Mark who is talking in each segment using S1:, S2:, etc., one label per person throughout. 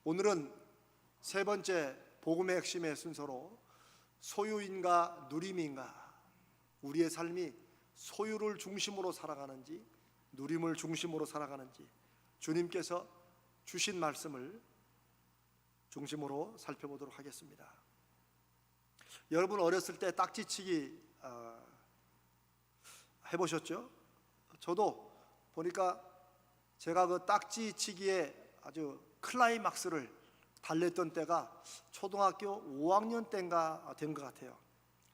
S1: 오늘은 세 번째 복음의 핵심의 순서로 소유인가 누림인가, 우리의 삶이 소유를 중심으로 살아가는지 누림을 중심으로 살아가는지 주님께서 주신 말씀을 중심으로 살펴보도록 하겠습니다. 여러분 어렸을 때 딱지치기 해보셨죠? 저도 보니까 제가 그 딱지치기에 아주 클라이막스를 달랬던 때가 초등학교 5학년 때인가 된 것 같아요.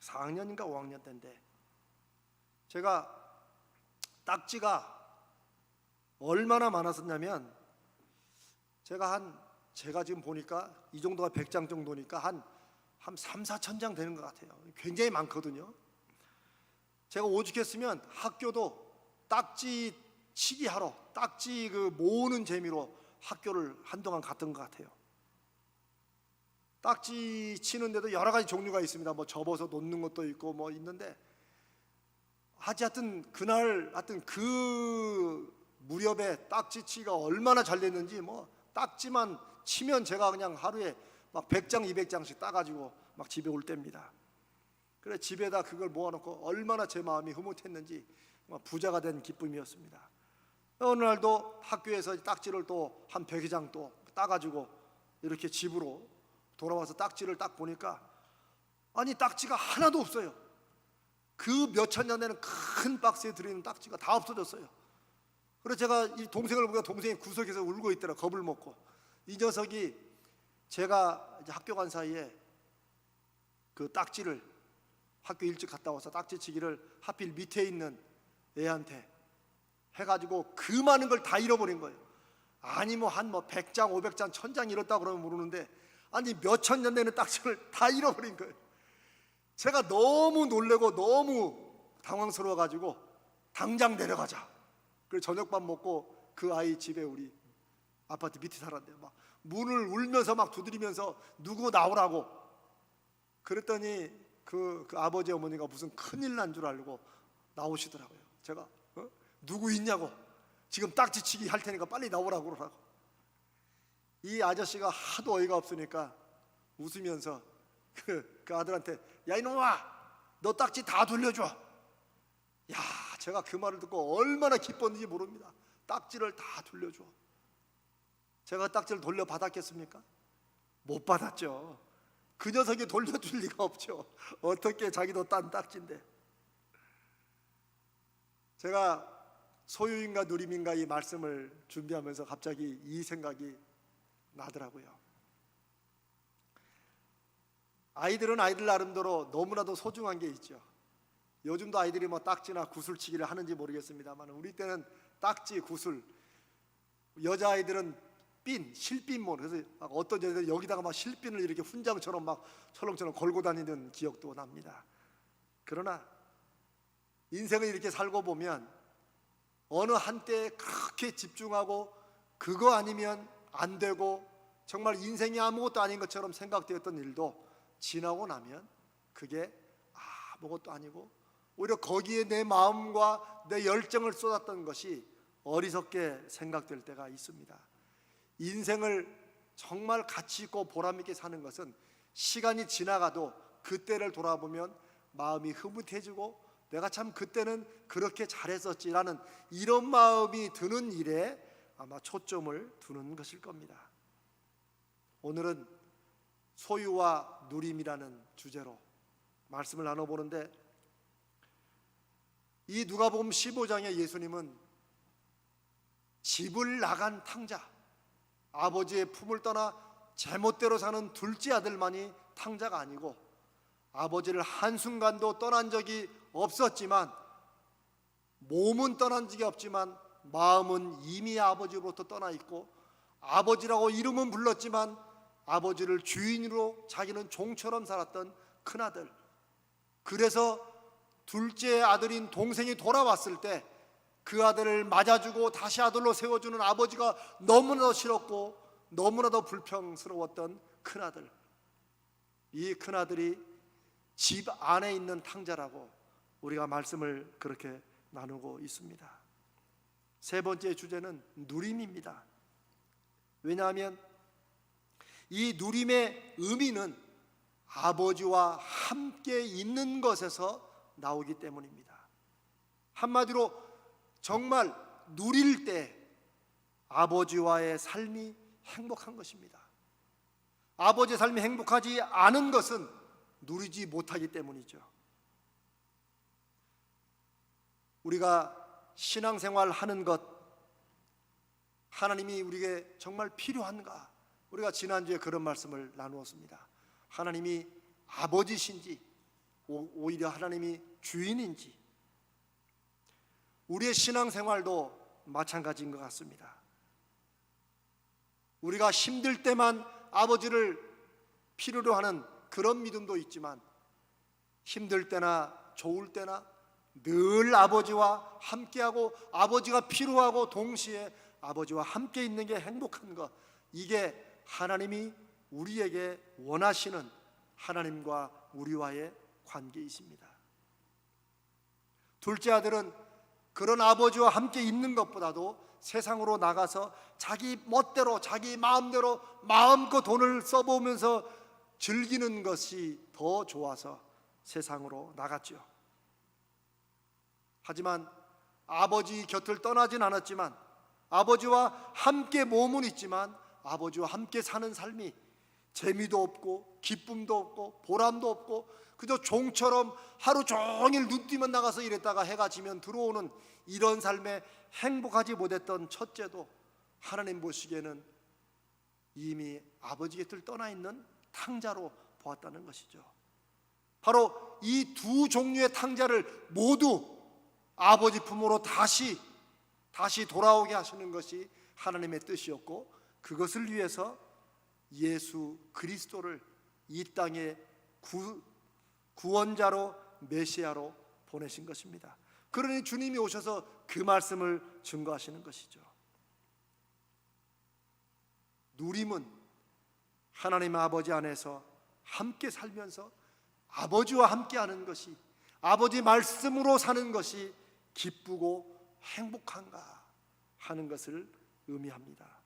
S1: 4학년인가 5학년 때인데, 제가 딱지가 얼마나 많았었냐면, 제가 지금 보니까 이 정도가 100장 정도니까 한 3, 4천 장 되는 것 같아요. 굉장히 많거든요. 제가 오죽했으면 학교도 딱지 치기 하러, 딱지 모으는 재미로 학교를 한동안 갔던 것 같아요. 딱지 치는데도 여러 가지 종류가 있습니다. 뭐 접어서 놓는 것도 있고 뭐 있는데, 하여튼 그날 그 무렵에 딱지 치기가 얼마나 잘 됐는지, 뭐 딱지만 치면 제가 그냥 하루에 막 100장 200장씩 따가지고 막 집에 올 때입니다. 그래 집에다 그걸 모아놓고 얼마나 제 마음이 흐뭇했는지 부자가 된 기쁨이었습니다. 어느 날도 학교에서 딱지를 또 한 100장 또 따가지고 이렇게 집으로 돌아와서 딱지를 딱 보니까, 아니 딱지가 하나도 없어요. 그 몇천 년 되는 큰 박스에 들어있는 딱지가 다 없어졌어요. 그래서 제가 이 동생을 보니까 동생이 구석에서 울고 있더라. 겁을 먹고. 이 녀석이 제가 이제 학교 간 사이에 그 딱지를, 학교 일찍 갔다 와서 딱지치기를 하필 밑에 있는 애한테 해가지고 그 많은 걸 다 잃어버린 거예요. 아니 뭐 한 100장 500장 1000장 잃었다 그러면 모르는데, 아니 몇천 년 되는 딱지를 다 잃어버린 거예요. 제가 너무 놀래고 너무 당황스러워가지고 당장 내려가자. 그래서 저녁밥 먹고 그 아이 집에, 우리 아파트 밑에 살았는데, 막 문을 울면서 막 두드리면서 누구 나오라고. 그랬더니 그 아버지 어머니가 무슨 큰일 난 줄 알고 나오시더라고요. 제가 누구 있냐고, 지금 딱지치기 할 테니까 빨리 나오라고 그러라고. 이 아저씨가 하도 어이가 없으니까 웃으면서 그 아들한테, 야 이놈아, 너 딱지 다 돌려줘. 야, 제가 그 말을 듣고 얼마나 기뻤는지 모릅니다. 딱지를 다 돌려줘. 제가 딱지를 돌려받았겠습니까? 못 받았죠. 그 녀석이 돌려줄 리가 없죠. 어떻게 자기도 딴 딱지인데. 제가 소유인가 누림인가 이 말씀을 준비하면서 갑자기 이 생각이 나더라고요. 아이들은 아이들 나름대로 너무나도 소중한 게 있죠. 요즘도 아이들이 뭐 딱지나 구슬치기를 하는지 모르겠습니다만, 우리 때는 딱지, 구슬, 여자아이들은 핀, 실핀몬, 그래서 어떤 여자들 여기다가 막 실핀을 이렇게 훈장처럼 막 철렁철렁 걸고 다니는 기억도 납니다. 그러나 인생을 이렇게 살고 보면 어느 한때에 그렇게 집중하고 그거 아니면 안 되고 정말 인생이 아무것도 아닌 것처럼 생각되었던 일도 지나고 나면 그게 아무것도 아니고, 오히려 거기에 내 마음과 내 열정을 쏟았던 것이 어리석게 생각될 때가 있습니다. 인생을 정말 가치 있고 보람 있게 사는 것은 시간이 지나가도 그때를 돌아보면 마음이 흐뭇해지고, 내가 참 그때는 그렇게 잘했었지라는 이런 마음이 드는 일에 아마 초점을 두는 것일 겁니다. 오늘은 소유와 누림이라는 주제로 말씀을 나눠보는데, 이 누가복음 15장에 예수님은 집을 나간 탕자, 아버지의 품을 떠나 제멋대로 사는 둘째 아들만이 탕자가 아니고, 아버지를 한순간도 떠난 적이 없었지만, 몸은 떠난 적이 없지만 마음은 이미 아버지로부터 떠나 있고, 아버지라고 이름은 불렀지만 아버지를 주인으로 자기는 종처럼 살았던 큰아들. 그래서 둘째 아들인 동생이 돌아왔을 때 그 아들을 맞아주고 다시 아들로 세워주는 아버지가 너무나도 싫었고 너무나도 불평스러웠던 큰아들. 이 큰아들이 집 안에 있는 탕자라고 우리가 말씀을 그렇게 나누고 있습니다. 세 번째 주제는 누림입니다. 왜냐하면 이 누림의 의미는 아버지와 함께 있는 것에서 나오기 때문입니다. 한마디로 정말 누릴 때 아버지와의 삶이 행복한 것입니다. 아버지의 삶이 행복하지 않은 것은 누리지 못하기 때문이죠. 우리가 신앙생활 하는 것, 하나님이 우리에게 정말 필요한가? 우리가 지난주에 그런 말씀을 나누었습니다. 하나님이 아버지신지 오히려 하나님이 주인인지, 우리의 신앙생활도 마찬가지인 것 같습니다. 우리가 힘들 때만 아버지를 필요로 하는 그런 믿음도 있지만, 힘들 때나 좋을 때나 늘 아버지와 함께하고 아버지가 필요하고 동시에 아버지와 함께 있는 게 행복한 것, 이게 하나님이 우리에게 원하시는 하나님과 우리와의 관계이십니다. 둘째 아들은 그런 아버지와 함께 있는 것보다도 세상으로 나가서 자기 멋대로 자기 마음대로 마음껏 돈을 써보면서 즐기는 것이 더 좋아서 세상으로 나갔죠. 하지만 아버지 곁을 떠나진 않았지만, 아버지와 함께 몸은 있지만 아버지와 함께 사는 삶이 재미도 없고 기쁨도 없고 보람도 없고 그저 종처럼 하루 종일 눈 뜨면 나가서 일했다가 해가 지면 들어오는 이런 삶에 행복하지 못했던 첫째도 하나님 보시기에는 이미 아버지 곁을 떠나 있는 탕자로 보았다는 것이죠. 바로 이 두 종류의 탕자를 모두 아버지 품으로 다시 돌아오게 하시는 것이 하나님의 뜻이었고, 그것을 위해서 예수 그리스도를 이 땅에 구원자로 메시아로 보내신 것입니다. 그러니 주님이 오셔서 그 말씀을 증거하시는 것이죠. 누림은 하나님 아버지 안에서 함께 살면서 아버지와 함께하는 것이, 아버지 말씀으로 사는 것이 기쁘고 행복한가 하는 것을 의미합니다.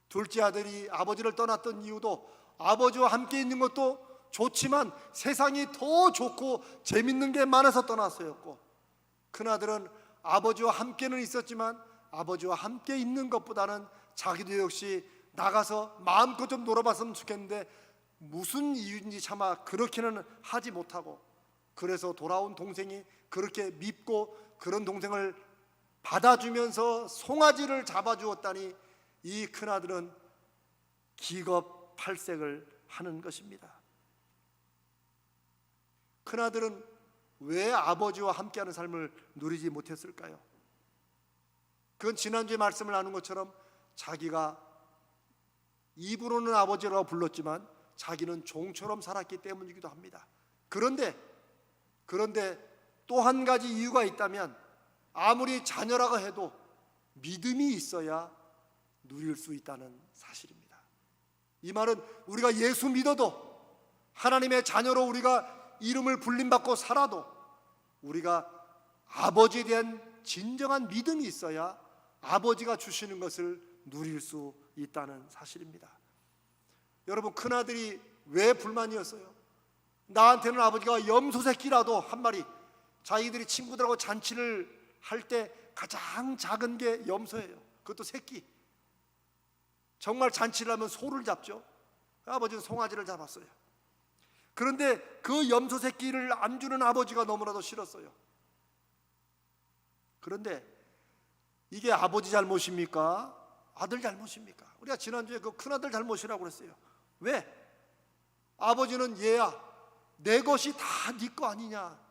S1: 둘째 아들이 아버지를 떠났던 이유도 아버지와 함께 있는 것도 좋지만 세상이 더 좋고 재밌는 게 많아서 떠났어였고, 큰아들은 아버지와 함께는 있었지만 아버지와 함께 있는 것보다는 자기도 역시 나가서 마음껏 좀 놀아봤으면 좋겠는데 무슨 이유인지 차마 그렇게는 하지 못하고, 그래서 돌아온 동생이 그렇게 밉고 그런 동생을 받아주면서 송아지를 잡아주었다니 이 큰아들은 기겁팔색을 하는 것입니다. 큰아들은 왜 아버지와 함께하는 삶을 누리지 못했을까요? 그건 지난주에 말씀을 나눈 것처럼 자기가 입으로는 아버지라고 불렀지만 자기는 종처럼 살았기 때문이기도 합니다. 그런데 또 한 가지 이유가 있다면, 아무리 자녀라고 해도 믿음이 있어야 누릴 수 있다는 사실입니다. 이 말은 우리가 예수 믿어도, 하나님의 자녀로 우리가 이름을 불림받고 살아도 우리가 아버지에 대한 진정한 믿음이 있어야 아버지가 주시는 것을 누릴 수 있다는 사실입니다. 여러분, 큰아들이 왜 불만이었어요? 나한테는 아버지가 염소 새끼라도 한 마리, 자기들이 친구들하고 잔치를 할 때 가장 작은 게 염소예요. 그것도 새끼. 정말 잔치를 하면 소를 잡죠. 아버지는 송아지를 잡았어요. 그런데 그 염소 새끼를 안 주는 아버지가 너무나도 싫었어요. 그런데 이게 아버지 잘못입니까? 아들 잘못입니까? 우리가 지난주에 그 큰아들 잘못이라고 그랬어요. 왜? 아버지는 얘야, 내 것이 다 네 거 아니냐,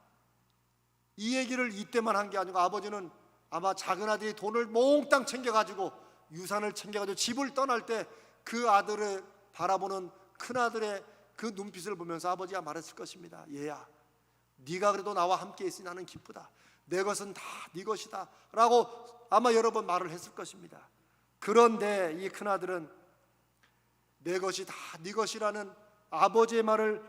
S1: 이 얘기를 이때만 한 게 아니고 아버지는 아마 작은 아들이 돈을 몽땅 챙겨가지고 유산을 챙겨가지고 집을 떠날 때 그 아들을 바라보는 큰아들의 그 눈빛을 보면서 아버지가 말했을 것입니다. 얘야, 네가 그래도 나와 함께 있으니 나는 기쁘다, 내 것은 다 네 것이다 라고 아마 여러 번 말을 했을 것입니다. 그런데 이 큰아들은 내 것이 다 네 것이라는 아버지의 말을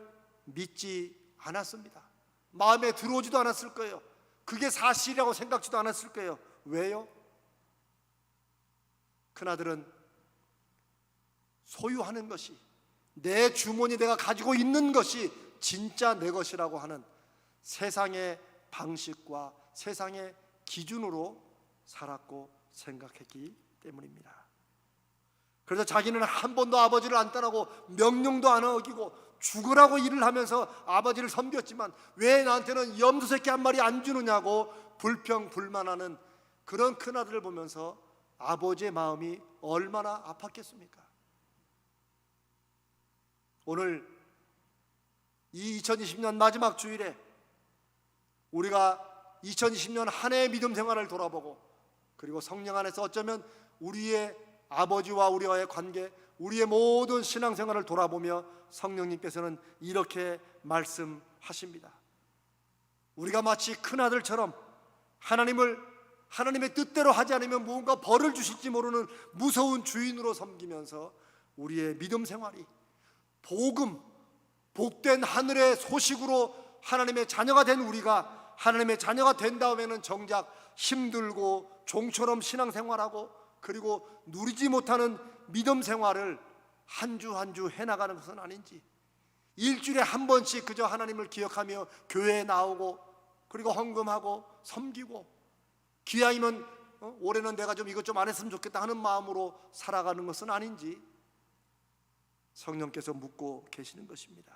S1: 믿지 않았습니다. 마음에 들어오지도 않았을 거예요. 그게 사실이라고 생각지도 않았을 거예요. 왜요? 큰아들은 소유하는 것이, 내 주머니 내가 가지고 있는 것이 진짜 내 것이라고 하는 세상의 방식과 세상의 기준으로 살았고 생각했기 때문입니다. 그래서 자기는 한 번도 아버지를 안 따르고 명령도 안 어기고 죽으라고 일을 하면서 아버지를 섬겼지만 왜 나한테는 염소새끼 한 마리 안 주느냐고 불평불만하는 그런 큰아들을 보면서 아버지의 마음이 얼마나 아팠겠습니까? 오늘 이 2020년 마지막 주일에 우리가 2020년 한 해의 믿음 생활을 돌아보고, 그리고 성령 안에서 어쩌면 우리의 아버지와 우리와의 관계, 우리의 모든 신앙생활을 돌아보며 성령님께서는 이렇게 말씀하십니다. 우리가 마치 큰아들처럼 하나님의 뜻대로 하지 않으면 무언가 벌을 주실지 모르는 무서운 주인으로 섬기면서 우리의 믿음 생활이 복된 하늘의 소식으로 하나님의 자녀가 된 우리가 하나님의 자녀가 된 다음에는 정작 힘들고 종처럼 신앙생활하고 그리고 누리지 못하는 믿음 생활을 한 주 한 주 해나가는 것은 아닌지, 일주일에 한 번씩 그저 하나님을 기억하며 교회에 나오고 그리고 헌금하고 섬기고 기왕이면 올해는 내가 좀 이것 좀 안 했으면 좋겠다 하는 마음으로 살아가는 것은 아닌지 성령께서 묻고 계시는 것입니다.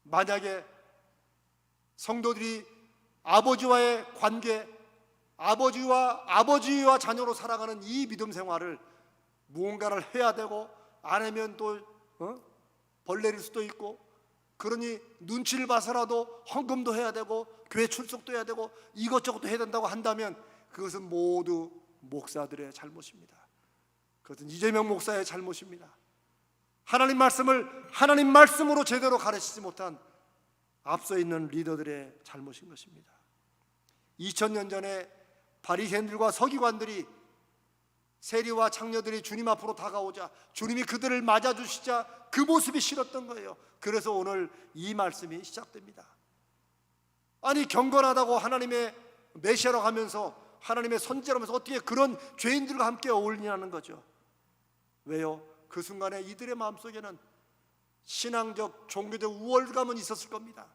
S1: 만약에 성도들이 아버지와의 관계, 아버지와 자녀로 살아가는 이 믿음 생활을 무언가를 해야 되고 안 하면 또 벌 내릴 수도 있고, 그러니 눈치를 봐서라도 헌금도 해야 되고 교회 출석도 해야 되고 이것저것도 해야 된다고 한다면 그것은 모두 목사들의 잘못입니다. 그것은 이재명 목사의 잘못입니다. 하나님 말씀을 하나님 말씀으로 제대로 가르치지 못한 앞서 있는 리더들의 잘못인 것입니다. 2000년 전에 바리새인들과 서기관들이, 세리와 창녀들이 주님 앞으로 다가오자 주님이 그들을 맞아주시자 그 모습이 싫었던 거예요. 그래서 오늘 이 말씀이 시작됩니다. 아니, 경건하다고 하나님의 메시아라고 하면서 하나님의 선지자라면서 어떻게 그런 죄인들과 함께 어울리냐는 거죠. 왜요? 그 순간에 이들의 마음속에는 신앙적 종교적 우월감은 있었을 겁니다.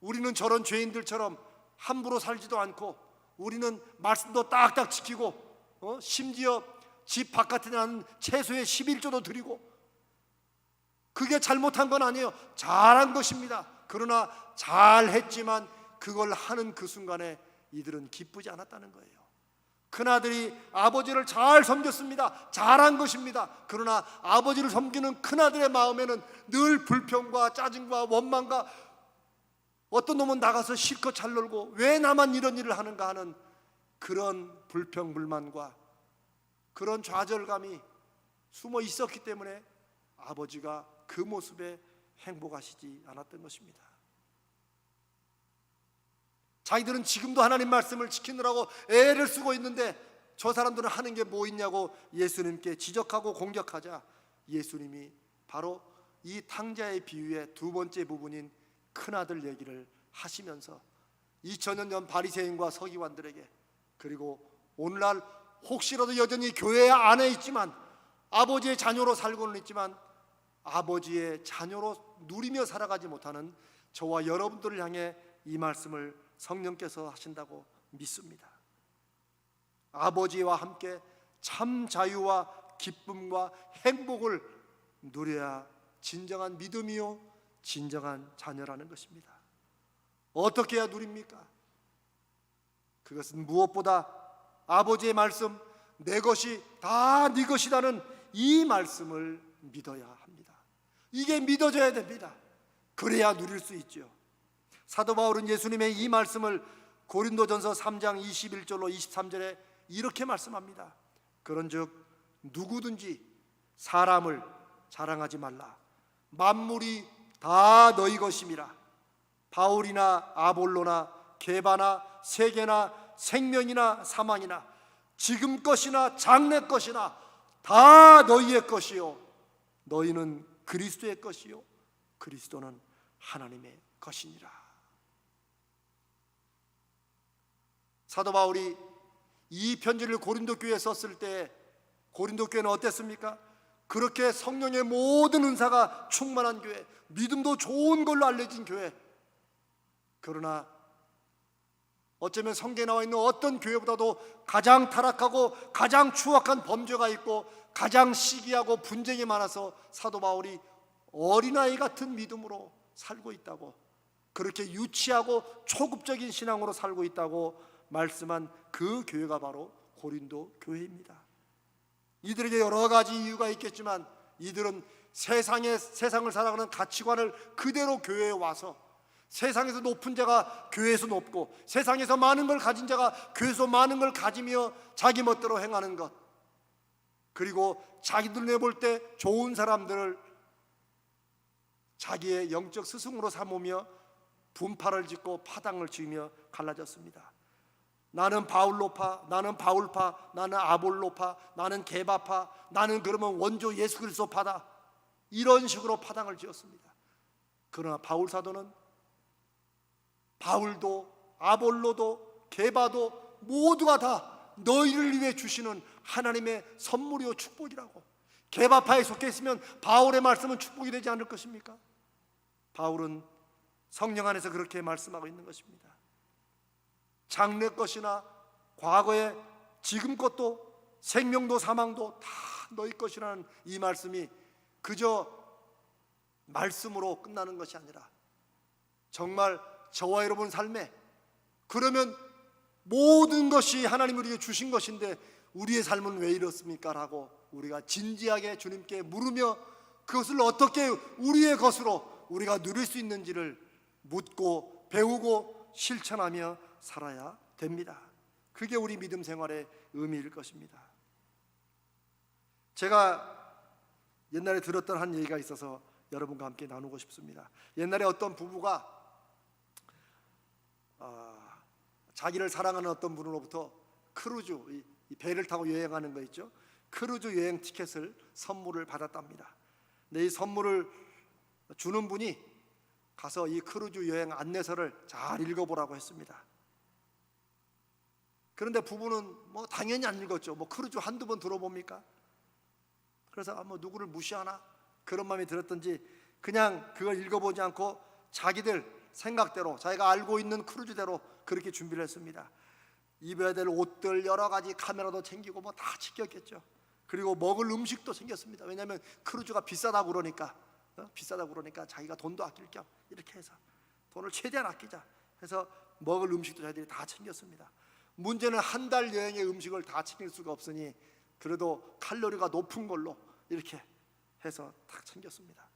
S1: 우리는 저런 죄인들처럼 함부로 살지도 않고 우리는 말씀도 딱딱 지키고 심지어 집 바깥에 나는 채소의 11조도 드리고, 그게 잘못한 건 아니에요. 잘한 것입니다. 그러나 잘했지만 그걸 하는 그 순간에 이들은 기쁘지 않았다는 거예요. 큰아들이 아버지를 잘 섬겼습니다. 잘한 것입니다. 그러나 아버지를 섬기는 큰아들의 마음에는 늘 불평과 짜증과 원망과, 어떤 놈은 나가서 실컷 잘 놀고 왜 나만 이런 일을 하는가 하는 그런 불평불만과 그런 좌절감이 숨어 있었기 때문에 아버지가 그 모습에 행복하시지 않았던 것입니다. 자기들은 지금도 하나님 말씀을 지키느라고 애를 쓰고 있는데 저 사람들은 하는 게 뭐 있냐고 예수님께 지적하고 공격하자 예수님이 바로 이 탕자의 비유의 두 번째 부분인 큰아들 얘기를 하시면서 2000년 전 바리새인과 서기관들에게, 그리고 오늘날 혹시라도 여전히 교회 안에 있지만 아버지의 자녀로 살고는 있지만 아버지의 자녀로 누리며 살아가지 못하는 저와 여러분들을 향해 이 말씀을 성령께서 하신다고 믿습니다. 아버지와 함께 참 자유와 기쁨과 행복을 누려야 진정한 믿음이요 진정한 자녀라는 것입니다. 어떻게 해야 누립니까? 그것은 무엇보다 아버지의 말씀, 내 것이 다 네 것이라는 이 말씀을 믿어야 합니다. 이게 믿어져야 됩니다. 그래야 누릴 수 있죠. 사도 바울은 예수님의 이 말씀을 고린도전서 3장 21절로 23절에 이렇게 말씀합니다. 그런즉 누구든지 사람을 자랑하지 말라. 만물이 다 너희 것임이라. 바울이나 아볼로나 게바나 세계나 생명이나 사망이나 지금 것이나 장래 것이나 다 너희의 것이요 너희는 그리스도의 것이요 그리스도는 하나님의 것이니라. 사도 바울이 이 편지를 고린도 교회에 썼을 때 고린도 교회는 어땠습니까? 그렇게 성령의 모든 은사가 충만한 교회, 믿음도 좋은 걸로 알려진 교회. 그러나 어쩌면 성경에 나와 있는 어떤 교회보다도 가장 타락하고 가장 추악한 범죄가 있고 가장 시기하고 분쟁이 많아서 사도 바울이 어린아이 같은 믿음으로 살고 있다고, 그렇게 유치하고 초급적인 신앙으로 살고 있다고 말씀한 그 교회가 바로 고린도 교회입니다. 이들에게 여러 가지 이유가 있겠지만 이들은 세상을 살아가는 가치관을 그대로 교회에 와서, 세상에서 높은 자가 교회에서 높고 세상에서 많은 걸 가진 자가 교회에서 많은 걸 가지며 자기 멋대로 행하는 것, 그리고 자기들 내볼 때 좋은 사람들을 자기의 영적 스승으로 삼으며 분파를 짓고 파당을 지으며 갈라졌습니다. 나는 바울로파, 나는 바울파, 나는 아볼로파, 나는 게바파, 나는 그러면 원조 예수 그리스도파다, 이런 식으로 파당을 지었습니다. 그러나 바울 사도는 바울도 아볼로도 게바도 모두가 다 너희를 위해 주시는 하나님의 선물이요 축복이라고. 게바파에 속해 있으면 바울의 말씀은 축복이 되지 않을 것입니까? 바울은 성령 안에서 그렇게 말씀하고 있는 것입니다. 장래 것이나 과거의 지금 것도 생명도 사망도 다 너희 것이라는 이 말씀이 그저 말씀으로 끝나는 것이 아니라 정말 저와 여러분 삶에, 그러면 모든 것이 하나님 우리에게 주신 것인데 우리의 삶은 왜 이렇습니까? 라고 우리가 진지하게 주님께 물으며 그것을 어떻게 우리의 것으로 우리가 누릴 수 있는지를 묻고 배우고 실천하며 살아야 됩니다. 그게 우리 믿음 생활의 의미일 것입니다. 제가 옛날에 들었던 한 얘기가 있어서 여러분과 함께 나누고 싶습니다. 옛날에 어떤 부부가 자기를 사랑하는 어떤 분으로부터 크루즈, 이 배를 타고 여행하는 거 있죠, 크루즈 여행 티켓을 선물을 받았답니다. 근데 이 선물을 주는 분이 가서 이 크루즈 여행 안내서를 잘 읽어보라고 했습니다. 그런데 부부는 뭐 당연히 안 읽었죠. 뭐 크루즈 한두 번 들어봅니까? 그래서 뭐 누구를 무시하나 그런 마음이 들었던지 그냥 그걸 읽어보지 않고 자기들 생각대로 자기가 알고 있는 크루즈대로 그렇게 준비를 했습니다. 입어야 될 옷들 여러 가지 카메라도 챙기고 뭐 다 챙겼겠죠. 그리고 먹을 음식도 챙겼습니다. 왜냐하면 크루즈가 비싸다고 그러니까 자기가 돈도 아낄 겸 이렇게 해서 돈을 최대한 아끼자 해서 먹을 음식도 저희들이 다 챙겼습니다. 문제는 한 달 여행의 음식을 다 챙길 수가 없으니 그래도 칼로리가 높은 걸로 이렇게 해서 딱 챙겼습니다.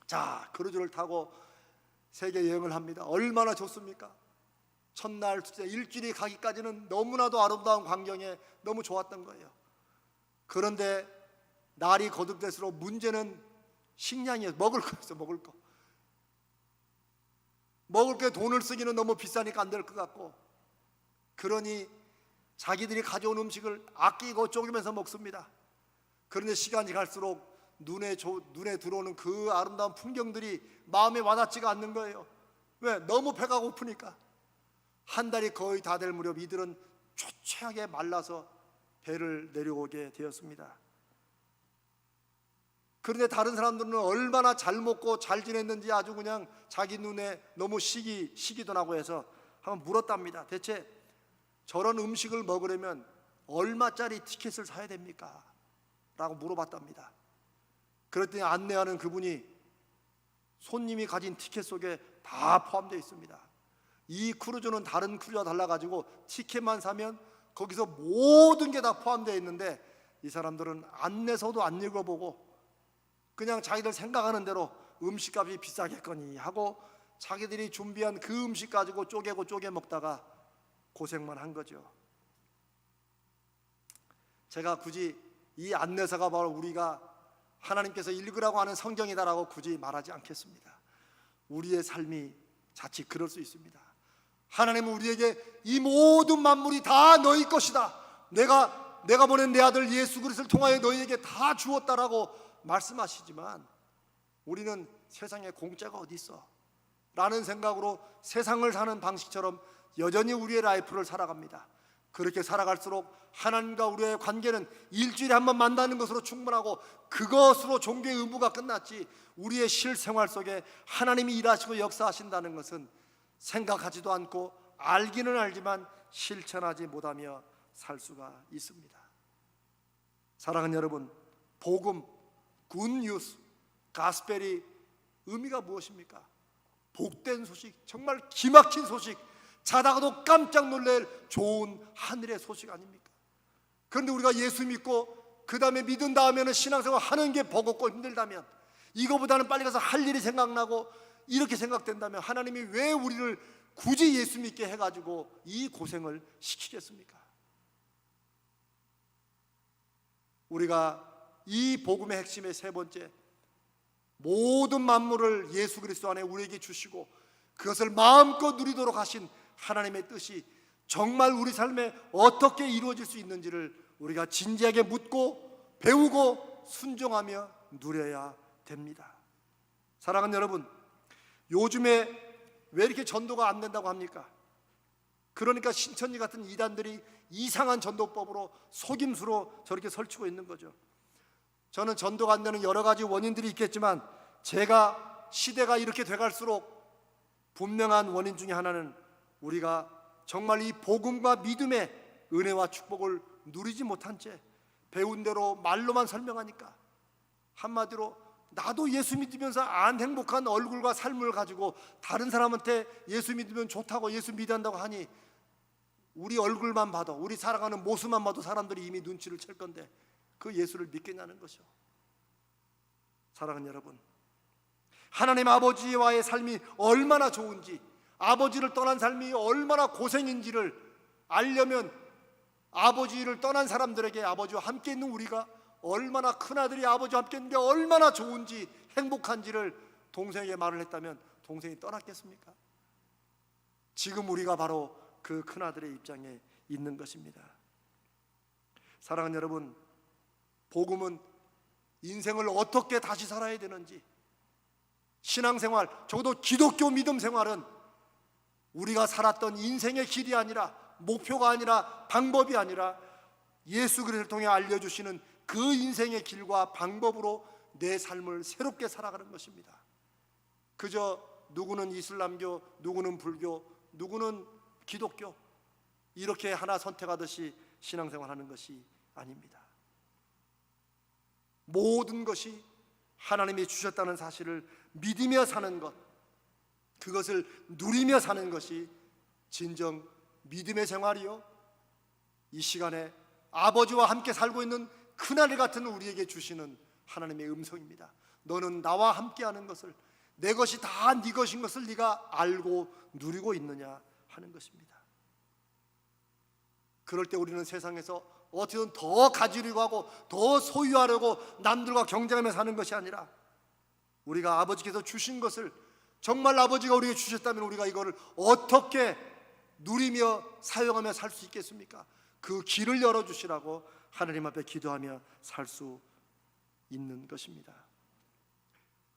S1: 자, 크루즈를 타고 세계 여행을 합니다. 얼마나 좋습니까? 첫날, 둘째, 일주일이 가기까지는 너무나도 아름다운 광경에 너무 좋았던 거예요. 그런데 날이 거듭될수록 문제는 식량이에요. 먹을 거였어요. 먹을 게 돈을 쓰기는 너무 비싸니까 안 될 것 같고, 그러니 자기들이 가져온 음식을 아끼고 쪼개면서 먹습니다. 그런데 시간이 갈수록 눈에 들어오는 그 아름다운 풍경들이 마음에 와닿지가 않는 거예요. 왜? 너무 배가 고프니까. 한 달이 거의 다 될 무렵 이들은 초췌하게 말라서 배를 내려오게 되었습니다. 그런데 다른 사람들은 얼마나 잘 먹고 잘 지냈는지 아주 그냥 자기 눈에 너무 시기도 나고 해서 한번 물었답니다. 대체 저런 음식을 먹으려면 얼마짜리 티켓을 사야 됩니까? 라고 물어봤답니다. 그랬더니 안내하는 그분이 손님이 가진 티켓 속에 다 포함되어 있습니다. 이 크루즈는 다른 크루즈와 달라가지고 티켓만 사면 거기서 모든 게 다 포함되어 있는데 이 사람들은 안내서도 안 읽어보고 그냥 자기들 생각하는 대로 음식값이 비싸겠거니 하고 자기들이 준비한 그 음식 가지고 쪼개 먹다가 고생만 한 거죠. 제가 굳이 이 안내서가 바로 우리가 하나님께서 읽으라고 하는 성경이다라고 굳이 말하지 않겠습니다. 우리의 삶이 자칫 그럴 수 있습니다. 하나님은 우리에게 이 모든 만물이 다 너희 것이다, 내가 보낸 내 아들 예수 그리스도를 통하여 너희에게 다 주었다라고 말씀하시지만 우리는 세상에 공짜가 어디 있어? 라는 생각으로 세상을 사는 방식처럼 여전히 우리의 라이프를 살아갑니다. 그렇게 살아갈수록 하나님과 우리의 관계는 일주일에 한 번 만나는 것으로 충분하고 그것으로 종교의 의무가 끝났지, 우리의 실생활 속에 하나님이 일하시고 역사하신다는 것은 생각하지도 않고 알기는 알지만 실천하지 못하며 살 수가 있습니다. 사랑하는 여러분, 복음, 굿뉴스, 가스펠이 의미가 무엇입니까? 복된 소식, 정말 기막힌 소식, 자다가도 깜짝 놀랄 좋은 하늘의 소식 아닙니까? 그런데 우리가 예수 믿고 그 다음에 믿은 다음에는 신앙생활 하는 게 버겁고 힘들다면, 이거보다는 빨리 가서 할 일이 생각나고 이렇게 생각된다면 하나님이 왜 우리를 굳이 예수 믿게 해가지고 이 고생을 시키겠습니까? 우리가 이 복음의 핵심의 세 번째, 모든 만물을 예수 그리스도 안에 우리에게 주시고 그것을 마음껏 누리도록 하신 하나님의 뜻이 정말 우리 삶에 어떻게 이루어질 수 있는지를 우리가 진지하게 묻고 배우고 순종하며 누려야 됩니다. 사랑하는 여러분, 요즘에 왜 이렇게 전도가 안 된다고 합니까? 그러니까 신천지 같은 이단들이 이상한 전도법으로 속임수로 저렇게 설치고 있는 거죠. 저는 전도가 안 되는 여러 가지 원인들이 있겠지만 제가 시대가 이렇게 돼갈수록 분명한 원인 중에 하나는 우리가 정말 이 복음과 믿음의 은혜와 축복을 누리지 못한 채 배운 대로 말로만 설명하니까, 한마디로 나도 예수 믿으면서 안 행복한 얼굴과 삶을 가지고 다른 사람한테 예수 믿으면 좋다고 예수 믿는다고 하니 우리 얼굴만 봐도, 우리 살아가는 모습만 봐도 사람들이 이미 눈치를 챌 건데 그 예수를 믿겠냐는 것이죠. 사랑하는 여러분, 하나님 아버지와의 삶이 얼마나 좋은지, 아버지를 떠난 삶이 얼마나 고생인지를 알려면 아버지를 떠난 사람들에게 아버지와 함께 있는 우리가 얼마나, 큰아들이 아버지와 함께 있는 게 얼마나 좋은지 행복한지를 동생에게 말을 했다면 동생이 떠났겠습니까? 지금 우리가 바로 그 큰아들의 입장에 있는 것입니다. 사랑하는 여러분, 복음은 인생을 어떻게 다시 살아야 되는지, 신앙생활, 적어도 기독교 믿음 생활은 우리가 살았던 인생의 길이 아니라, 목표가 아니라, 방법이 아니라 예수 그리스도를 통해 알려주시는 그 인생의 길과 방법으로 내 삶을 새롭게 살아가는 것입니다. 그저 누구는 이슬람교, 누구는 불교, 누구는 기독교 이렇게 하나 선택하듯이 신앙생활하는 것이 아닙니다. 모든 것이 하나님이 주셨다는 사실을 믿으며 사는 것, 그것을 누리며 사는 것이 진정 믿음의 생활이요, 이 시간에 아버지와 함께 살고 있는 큰아들 같은 우리에게 주시는 하나님의 음성입니다. 너는 나와 함께하는 것을, 내 것이 다 네 것인 것을 네가 알고 누리고 있느냐 하는 것입니다. 그럴 때 우리는 세상에서 어떻게든 더 가지려고 하고 더 소유하려고 남들과 경쟁하며 사는 것이 아니라, 우리가 아버지께서 주신 것을, 정말 아버지가 우리에게 주셨다면 우리가 이거를 어떻게 누리며 사용하며 살 수 있겠습니까? 그 길을 열어주시라고 하나님 앞에 기도하며 살 수 있는 것입니다.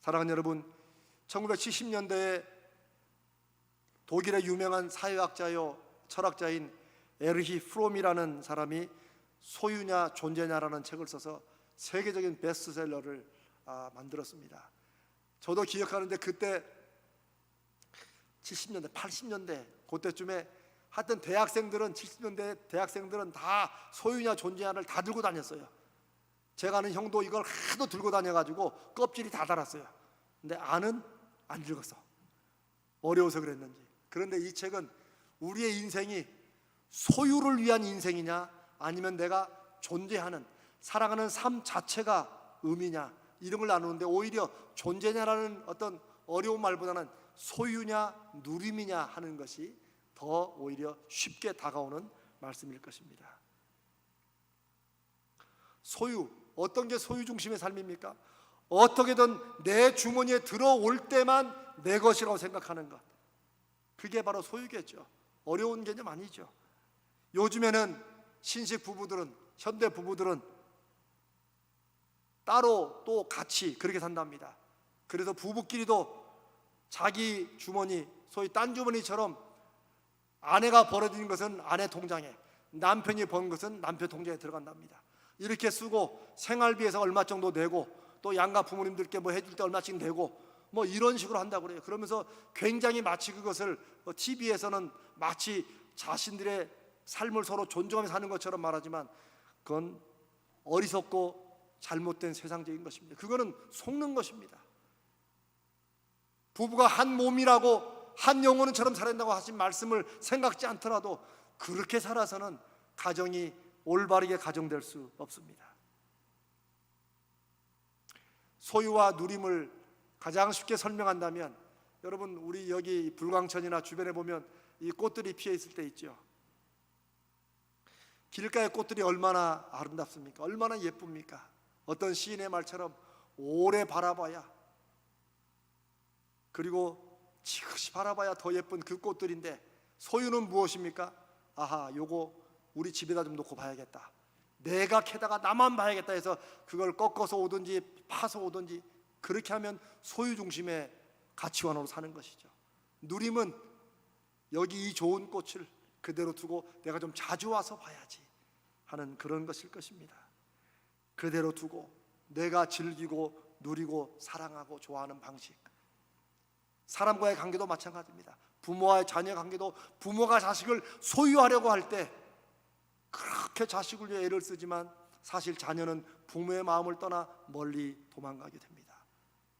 S1: 사랑하는 여러분, 1970년대에 독일의 유명한 사회학자요 철학자인 에르히 프롬이라는 사람이 소유냐 존재냐라는 책을 써서 세계적인 베스트셀러를 만들었습니다. 저도 기억하는데 그때 70년대, 80년대 그때쯤에 하여튼 대학생들은, 70년대 대학생들은 다 소유냐 존재냐를 다 들고 다녔어요. 제가 아는 형도 이걸 하도 들고 다녀가지고 껍질이 다 달았어요. 근데 아는 안 읽었어. 어려워서 그랬는지. 그런데 이 책은 우리의 인생이 소유를 위한 인생이냐, 아니면 내가 존재하는, 살아가는 삶 자체가 의미냐, 이런 걸 나누는데, 오히려 존재냐라는 어떤 어려운 말보다는 소유냐 누림이냐 하는 것이 더 오히려 쉽게 다가오는 말씀일 것입니다. 소유, 어떤 게 소유 중심의 삶입니까? 어떻게든 내 주머니에 들어올 때만 내 것이라고 생각하는 것, 그게 바로 소유겠죠. 어려운 개념 아니죠. 요즘에는 신식 부부들은, 현대 부부들은 따로 또 같이 그렇게 산답니다. 그래서 부부끼리도 자기 주머니, 소위 딴 주머니처럼 아내가 버려진 것은 아내 통장에, 남편이 번 것은 남편 통장에 들어간답니다. 이렇게 쓰고 생활비에서 얼마 정도 내고 또 양가 부모님들께 뭐 해줄 때 얼마씩 내고 뭐 이런 식으로 한다고 그래요. 그러면서 굉장히 마치 그것을 TV에서는 마치 자신들의 삶을 서로 존중하며 사는 것처럼 말하지만 그건 어리석고 잘못된 세상적인 것입니다. 그거는 속는 것입니다. 부부가 한 몸이라고 한 영혼처럼 살아야 한다고 하신 말씀을 생각지 않더라도 그렇게 살아서는 가정이 올바르게 가정될 수 없습니다. 소유와 누림을 가장 쉽게 설명한다면, 여러분 우리 여기 불광천이나 주변에 보면 이 꽃들이 피어 있을 때 있죠. 길가의 꽃들이 얼마나 아름답습니까? 얼마나 예쁩니까? 어떤 시인의 말처럼 오래 바라봐야, 그리고 지그시 바라봐야 더 예쁜 그 꽃들인데, 소유는 무엇입니까? 아하, 요거 우리 집에다 좀 놓고 봐야겠다, 내가 캐다가 나만 봐야겠다 해서 그걸 꺾어서 오든지 파서 오든지 그렇게 하면 소유 중심의 가치관으로 사는 것이죠. 누림은 여기 이 좋은 꽃을 그대로 두고 내가 좀 자주 와서 봐야지 하는 그런 것일 것입니다. 그대로 두고 내가 즐기고 누리고 사랑하고 좋아하는 방식. 사람과의 관계도 마찬가지입니다. 부모와의 자녀 관계도 부모가 자식을 소유하려고 할 때 그렇게 자식을 위해 애를 쓰지만 사실 자녀는 부모의 마음을 떠나 멀리 도망가게 됩니다.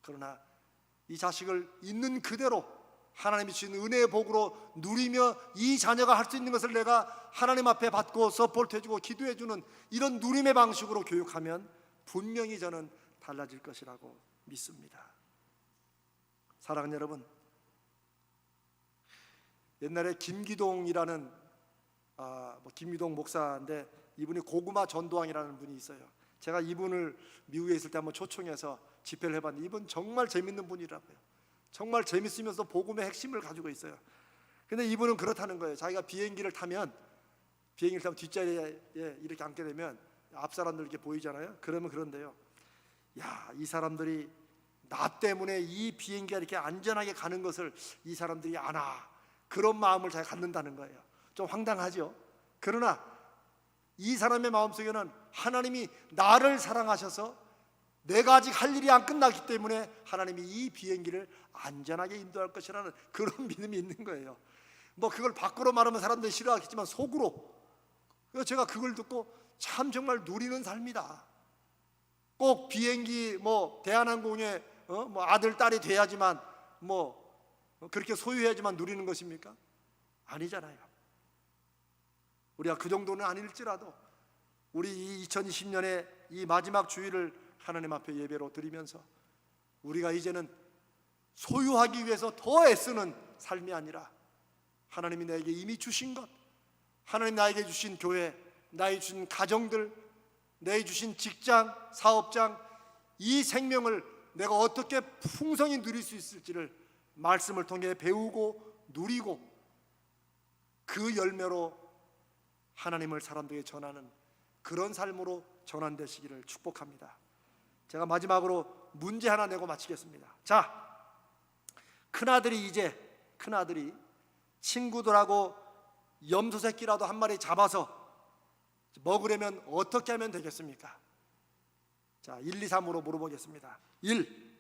S1: 그러나 이 자식을 있는 그대로 하나님이 주신 은혜의 복으로 누리며 이 자녀가 할 수 있는 것을 내가 하나님 앞에 받고 서포트해주고 기도해주는 이런 누림의 방식으로 교육하면 분명히 저는 달라질 것이라고 믿습니다. 사랑하는 여러분, 옛날에 김기동이라는 김기동 목사인데 이분이 고구마 전도왕이라는 분이 있어요. 제가 이분을 미국에 있을 때 한번 초청해서 집회를 해봤는데 이분 정말 재밌는 분이라고요. 정말 재밌으면서 복음의 핵심을 가지고 있어요. 근데 이분은 그렇다는 거예요. 자기가 비행기를 타면 뒷자리에 이렇게 앉게 되면 앞 사람들 이렇게 보이잖아요. 그러면 그런데요, 야, 이 사람들이 나 때문에 이 비행기가 이렇게 안전하게 가는 것을 이 사람들이 아나, 그런 마음을 잘 갖는다는 거예요. 좀 황당하죠. 그러나 이 사람의 마음속에는 하나님이 나를 사랑하셔서 내가 아직 할 일이 안 끝났기 때문에 하나님이 이 비행기를 안전하게 인도할 것이라는 그런 믿음이 있는 거예요. 뭐 그걸 밖으로 말하면 사람들이 싫어하겠지만 속으로, 그래서 제가 그걸 듣고 참 정말 누리는 삶이다. 꼭 비행기 대한항공의 아들 딸이 돼야지만 그렇게 소유해야지만 누리는 것입니까? 아니잖아요. 우리가 그 정도는 아닐지라도 우리 이 2020년의 이 마지막 주일을 하나님 앞에 예배로 드리면서 우리가 이제는 소유하기 위해서 더 애쓰는 삶이 아니라 하나님이 나에게 이미 주신 것, 하나님 나에게 주신 교회, 나에게 주신 가정들, 나에게 주신 직장, 사업장, 이 생명을 내가 어떻게 풍성히 누릴 수 있을지를 말씀을 통해 배우고 누리고 그 열매로 하나님을 사람들에게 전하는 그런 삶으로 전환되시기를 축복합니다. 제가 마지막으로 문제 하나 내고 마치겠습니다. 자, 큰아들이 친구들하고 염소 새끼라도 한 마리 잡아서 먹으려면 어떻게 하면 되겠습니까? 자, 1, 2, 3으로 물어보겠습니다. 1.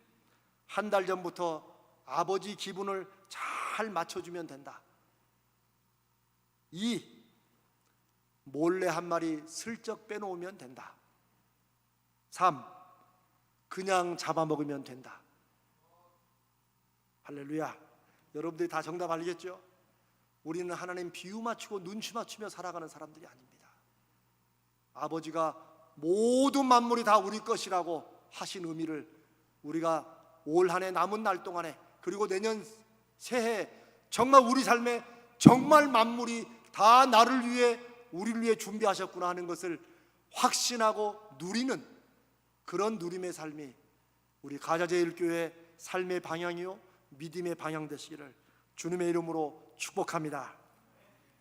S1: 한 달 전부터 아버지 기분을 잘 맞춰주면 된다. 2. 몰래 한 마리 슬쩍 빼놓으면 된다. 3. 그냥 잡아먹으면 된다. 할렐루야. 여러분들이 다 정답 알겠죠? 우리는 하나님 비유 맞추고 눈치 맞추며 살아가는 사람들이 아닙니다. 아버지가 모든 만물이 다 우리 것이라고 하신 의미를 우리가 올 한 해 남은 날 동안에, 그리고 내년 새해 정말 우리 삶에 정말 만물이 다 나를 위해 우리를 위해 준비하셨구나 하는 것을 확신하고 누리는 그런 누림의 삶이 우리 가자제일교회 삶의 방향이요 믿음의 방향 되시기를 주님의 이름으로 축복합니다.